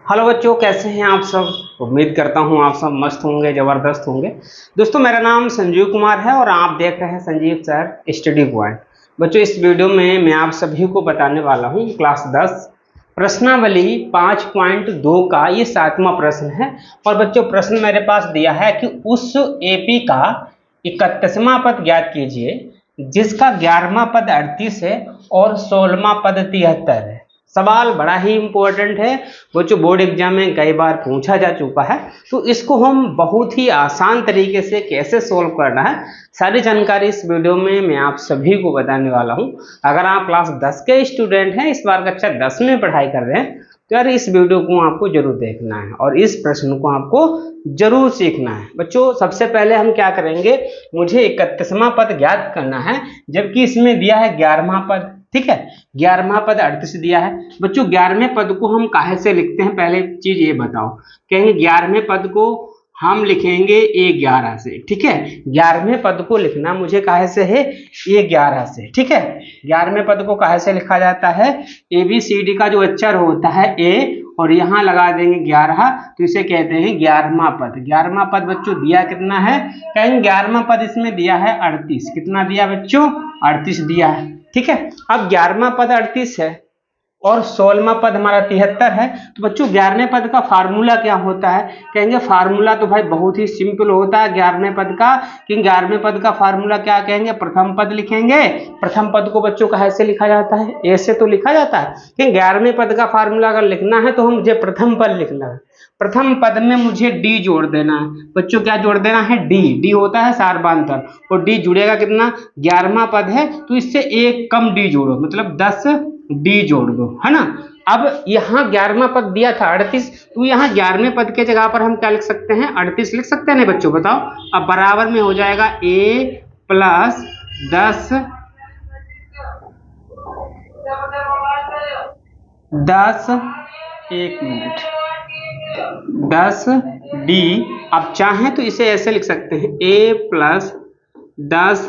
Hello बच्चों, कैसे हैं आप सब। उम्मीद करता हूं आप सब मस्त होंगे, ज़बरदस्त होंगे। दोस्तों, मेरा नाम संजीव कुमार है और आप देख रहे हैं संजीव सर स्टडी पॉइंट। बच्चों, इस वीडियो में मैं आप सभी को बताने वाला हूं क्लास 10 प्रश्नावली 5.2 का ये 7वां प्रश्न है। और बच्चों, प्रश्न मेरे पास दिया है कि उस एपी का 31वां पद ज्ञात कीजिए जिसका 11वां पद 38 है और 16वां पद 73 है। सवाल बड़ा ही इंपॉर्टेंट है बच्चों, बोर्ड एग्जाम में कई बार पूछा जा चुका है, तो इसको हम बहुत ही आसान तरीके से कैसे सोल्व करना है, सारी जानकारी इस वीडियो में मैं आप सभी को बताने वाला हूं। अगर आप क्लास 10 के स्टूडेंट हैं, इस बार कक्षा 10 में पढ़ाई कर रहे हैं, तो यार इस वीडियो को आपको जरूर देखना है और इस प्रश्न को आपको जरूर सीखना है। बच्चों, सबसे पहले हम क्या करेंगे, मुझे 31वां पद ज्ञात करना है, जबकि इसमें दिया है 11वां पद। ठीक है, 11वां पद 38 दिया है। बच्चों, 11वें पद को हम काहे से लिखते हैं, पहले चीज ये बताओ। कहेंगे 11वें पद को हम लिखेंगे A11 से। ठीक है, 11वें पद को लिखना मुझे काहे से है, A11 से। ठीक है, 11वें पद को काहे से लिखा जाता है, ABCD का जो अक्षर होता है A और यहाँ लगा देंगे 11, तो इसे कहते हैं 11वां पद। 11वां पद बच्चों दिया कितना है, कहेंगे 11वां पद इसमें दिया है 38। कितना दिया बच्चों, 38 दिया है। ठीक है, अब 11वां पद 38 है और 16वां पद हमारा 73 है। तो बच्चों, 11वें पद का फार्मूला क्या होता है, कहेंगे फार्मूला तो भाई बहुत ही सिंपल होता है 11वें पद का। कि 11वें पद का फार्मूला क्या कहेंगे, प्रथम पद लिखेंगे। प्रथम पद को बच्चों कैसे लिखा जाता है, ए से तो लिखा जाता है। कि 11वें पद का फार्मूला अगर लिखना है तो हम मुझे प्रथम पद लिखना है। प्रथम पद में मुझे डी जोड़ देना है। बच्चों, क्या जोड़ देना है, डी। डी होता है सार्वधातुक और डी जुड़ेगा कितना, 11वां पद है तो इससे एक कम डी जोड़ो, मतलब 10 डी जोड़ दो, है ना। अब यहाँ 11वां पद दिया था 38, तो यहाँ 11वें पद के जगह पर हम क्या लिख सकते हैं, 38 लिख सकते हैं नहीं बच्चों, बताओ। अब बराबर में हो जाएगा A प्लस 10 एक मिनट 10 डी। अब चाहें तो इसे ऐसे लिख सकते हैं A प्लस 10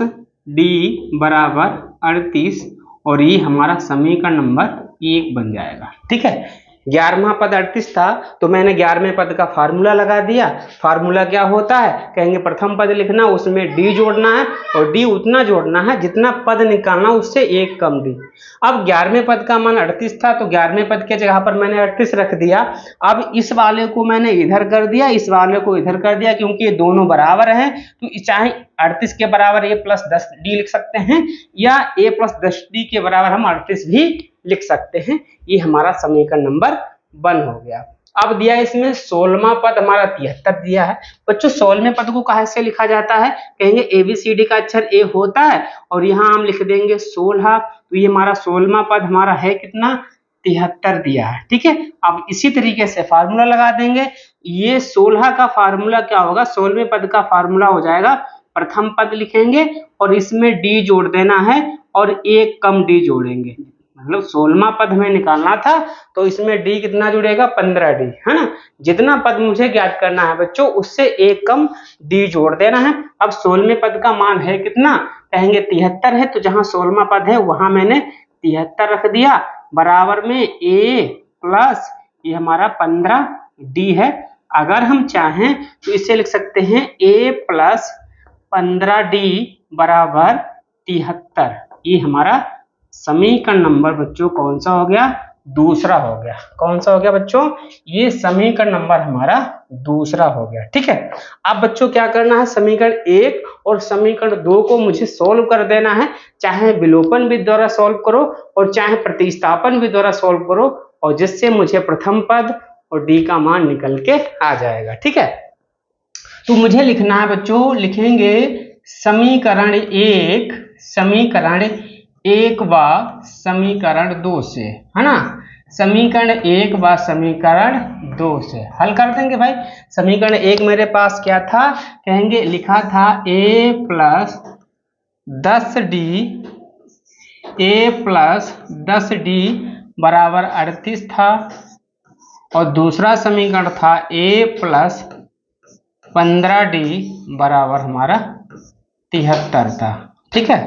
डी बराबर 38 और ये हमारा समीकरण नंबर 1 बन जाएगा। ठीक है, 11वां पद 38 था तो मैंने 11वें पद का फार्मूला लगा दिया। फार्मूला क्या होता है, कहेंगे प्रथम पद लिखना, उसमें डी जोड़ना है और डी उतना जोड़ना है जितना पद निकालना उससे एक कम डी। अब 11वें पद का मान 38 था तो 11वें पद के जगह पर मैंने 38 रख दिया। अब इस वाले को मैंने इधर कर दिया, इस वाले को इधर कर दिया, क्योंकि ये दोनों बराबर हैं। तो चाहे 38 के बराबर A प्लस 10 डी लिख सकते हैं या A प्लस 10 डी के बराबर हम 38 भी लिख सकते हैं। ये हमारा समीकरण नंबर 1 हो गया। अब दिया इसमें 16वां पद हमारा 73 दिया है। बच्चों, 16वें पद को कहाँ से लिखा जाता है, कहेंगे ABCD का अक्षर A होता है और यहाँ हम लिख देंगे 16। तो ये हमारा 16वां पद हमारा है कितना, 73 दिया है। ठीक है, अब इसी तरीके से फार्मूला लगा देंगे। ये 16 का फार्मूला क्या होगा, 16वें पद का फार्मूला हो जाएगा, प्रथम पद लिखेंगे और इसमें डी जोड़ देना है और एक कम डी जोड़ेंगे। मतलब 16वां पद हमें निकालना था तो इसमें डी कितना जुड़ेगा, 15 डी, है ना। जितना पद मुझे ज्ञात करना है बच्चों उससे एक कम डी जोड़ देना है। अब 16वें पद का मान है कितना, कहेंगे 73 है, तो जहां 16वां पद है वहां मैंने 73 रख दिया। बराबर में A प्लस ये हमारा 15 डी है। अगर हम चाहें तो इसे लिख सकते हैं A प्लस 15 डी बराबर 73। ये हमारा समीकरण नंबर बच्चों कौन सा हो गया, दूसरा हो गया। कौन सा हो गया बच्चों, ये समीकरण नंबर हमारा दूसरा हो गया। ठीक है, अब बच्चों क्या करना है, समीकरण 1 और समीकरण 2 को मुझे सोल्व कर देना है। चाहे विलोपन विधि द्वारा सोल्व करो और चाहे प्रतिस्थापन विधि द्वारा सोल्व करो, और जिससे मुझे प्रथम पद और डी का मान निकल के आ जाएगा। ठीक है, तो मुझे लिखना है बच्चों, लिखेंगे समीकरण 1 समीकरण 1 व समीकरण 2 से, है ना। समीकरण 1 व समीकरण 2 से हल कर देंगे भाई। समीकरण 1 मेरे पास क्या था, कहेंगे लिखा था A plus 10 D, A plus 10 D बराबर 38 था और दूसरा समीकरण था A प्लस 15 डी बराबर हमारा 73 था। ठीक है,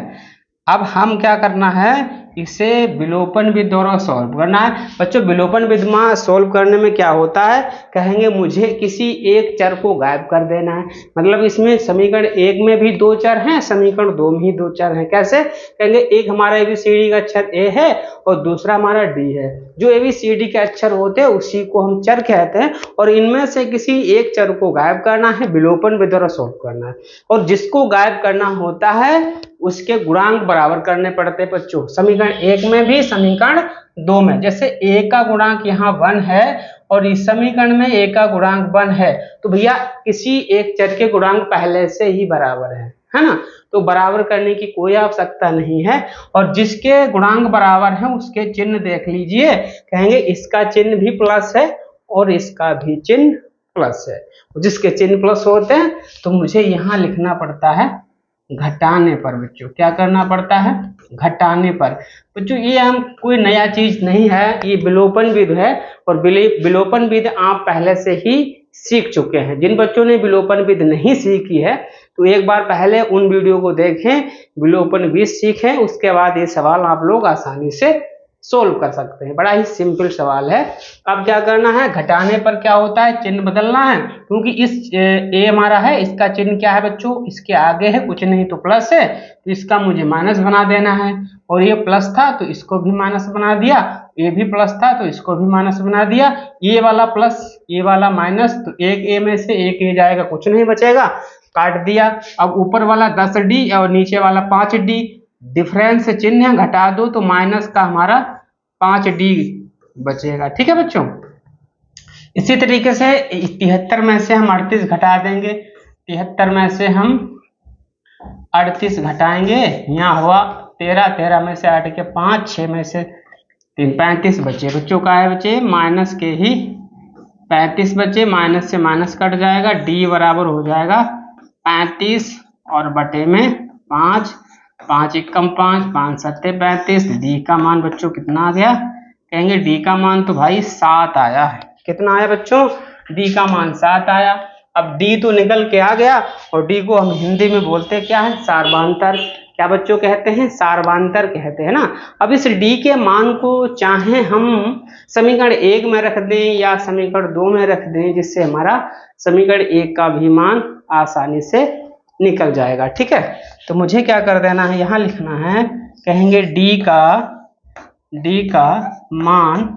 अब हम क्या करना है, इसे विलोपन विधि द्वारा सॉल्व करना है। बच्चों विलोपन विधि में सॉल्व करने में क्या होता है, कहेंगे मुझे किसी एक चर को गायब कर देना है। मतलब इसमें समीकरण 1 में भी 2 चर हैं, समीकरण 2 में ही 2 चर हैं। कैसे, कहेंगे एक हमारा ABCD का अक्षर A है और दूसरा हमारा D है। जो ABCD के अक्षर होते हैं उसी को हम चर कहते हैं, और इनमें से किसी एक चर को गायब करना है, विलोपन विधि द्वारा सॉल्व करना है। और जिसको गायब करना होता है उसके गुणांक बराबर करने पड़ते हैं बच्चों, समीकरण 1 में भी समीकरण 2 में। जैसे A का गुणांक यहाँ 1 है और इस समीकरण में A का गुणांक 1 है, तो भैया किसी एक चर के गुणांक पहले से ही बराबर है ना, तो बराबर करने की कोई आवश्यकता नहीं है। और जिसके गुणांक बराबर है उसके चिन्ह देख लीजिए, कहेंगे इसका चिन्ह भी प्लस है और इसका भी चिन्ह प्लस है। जिसके चिन्ह प्लस होते हैं तो मुझे यहाँ लिखना पड़ता है घटाने पर। बच्चों क्या करना पड़ता है, घटाने पर। बच्चों ये हम कोई नया चीज नहीं है, ये विलोपन विधि है, और विलोपन विधि आप पहले से ही सीख चुके हैं। जिन बच्चों ने विलोपन विधि नहीं सीखी है तो एक बार पहले उन वीडियो को देखें, विलोपन विधि सीखें, उसके बाद ये सवाल आप लोग आसानी से सोल्व कर सकते हैं। बड़ा ही सिंपल सवाल है। अब क्या करना है, घटाने पर क्या होता है, चिन्ह बदलना है, क्योंकि इस ए हमारा है, इसका चिन्ह क्या है बच्चों, इसके आगे है, कुछ नहीं तो प्लस है, तो इसका मुझे माइनस बना देना है। और ये प्लस था तो इसको भी माइनस बना दिया, ये भी प्लस था तो इसको भी माइनस बना दिया, ये वाला प्लस ये वाला माइनस, तो एक ए में से एक ए जाएगा, कुछ नहीं बचेगा, काट दिया। अब ऊपर वाला 10D और नीचे वाला 5D, डिफरेंस चिन्ह घटा दो तो माइनस का हमारा 5D बचेगा। ठीक है बच्चों, इसी तरीके से 73 में से हम 38 घटा देंगे, 73 में से हम 38 घटाएंगे, यहाँ हुआ 13, 13 में से 8 के 5, 6 में से 3, 35 बचे। बच्चों का है बचे माइनस के ही 35 बचे, माइनस से माइनस कट जाएगा, D बराबर हो जाएगा 35 और बटे में 5, 5 एकम 5, 5 सत्ते 35। D का मान बच्चों कितना आ गया, कहेंगे D का मान तो भाई 7 आया है। कितना आया बच्चों, D का मान 7 आया। अब D तो निकल के आ गया, और D को हम हिंदी में बोलते क्या है, सार्वधातर। क्या बच्चों कहते हैं, सार्वधातर कहते हैं ना। अब इस D के मान को चाहे हम समीकरण 1 में रख दें या समीकरण 2 में रख दें, जिससे हमारा समीकरण 1 का भी मान आसानी से निकल जाएगा। ठीक है, तो मुझे क्या कर देना है, यहाँ लिखना है, कहेंगे D का मान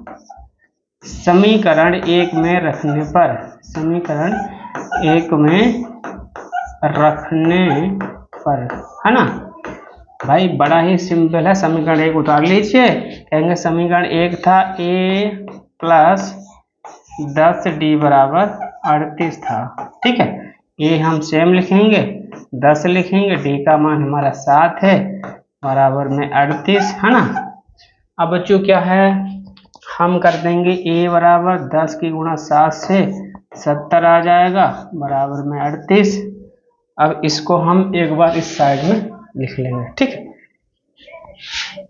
समीकरण 1 में रखने पर, समीकरण 1 में रखने पर, है ना भाई, बड़ा ही सिंपल है। समीकरण 1 उतार लीजिए, कहेंगे समीकरण 1 था A प्लस 10D बराबर 38 था। ठीक है, ये हम सेम लिखेंगे, 10 लिखेंगे, D का मान हमारा 7 है, बराबर में 38, है ना। अब बच्चों क्या है, हम कर देंगे A बराबर 10 की गुणा 7 से 70 आ जाएगा, बराबर में 38। अब इसको हम एक बार इस साइड में लिख लेंगे। ठीक है,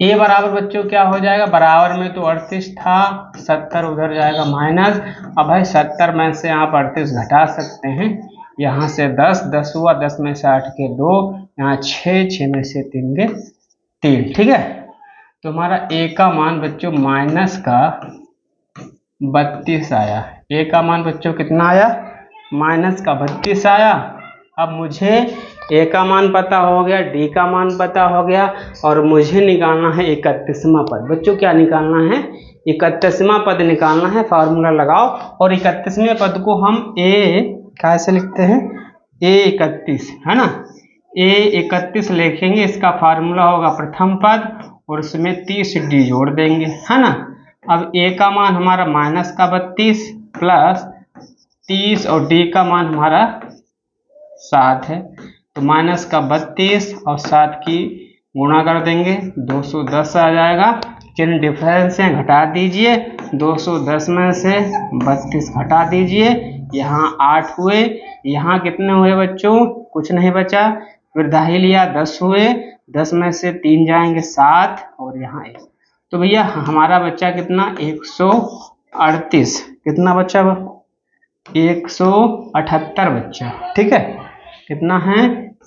A बराबर बच्चों क्या हो जाएगा, बराबर में तो 38 था, 70 उधर जाएगा माइनस। अब भाई 70 में से आप 38 घटा सकते हैं, यहाँ से 10, 10 हुआ, 10 में से 8 के 2, यहाँ 6, 6 में से 3 के 3। ठीक है, तो हमारा A का मान बच्चों माइनस का 32 आया। A का मान बच्चों कितना आया, माइनस का 32 आया। अब मुझे A का मान पता हो गया, D का मान पता हो गया, और मुझे निकालना है 31वां पद। बच्चों क्या निकालना है, 31वां पद निकालना है। फार्मूला लगाओ, और 31वें पद को हम A कैसे लिखते हैं, A31, है ना, A31 लिखेंगे। इसका फार्मूला होगा प्रथम पद और उसमें 30D जोड़ देंगे, है ना। अब A का मान हमारा माइनस का 32 प्लस 30 और D का मान हमारा 7 है, तो माइनस का 32 और 7 की गुणा कर देंगे, 210 आ जाएगा। चिन्ह डिफरेंस है, घटा दीजिए, 210 में से 32 घटा दीजिए, यहाँ 8 हुए, यहाँ कितने हुए बच्चों, कुछ नहीं बचा, फिर दाही लिया, 10 हुए, 10 में से 3 जाएंगे 7, और यहाँ 1, तो भैया हमारा बच्चा कितना, 138। कितना बच्चा, 178 बच्चा। ठीक है, कितना है,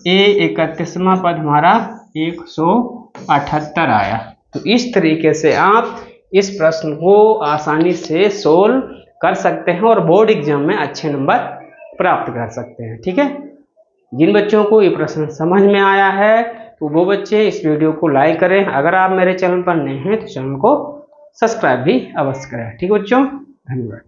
A 31वां पद हमारा 178 आया। तो इस तरीके से आप इस प्रश्न को आसानी से सोल्व कर सकते हैं और बोर्ड एग्जाम में अच्छे नंबर प्राप्त कर सकते हैं। ठीक है, जिन बच्चों को ये प्रश्न समझ में आया है तो वो बच्चे इस वीडियो को लाइक करें। अगर आप मेरे चैनल पर नए हैं तो चैनल को सब्सक्राइब भी अवश्य करें। ठीक है बच्चों, धन्यवाद।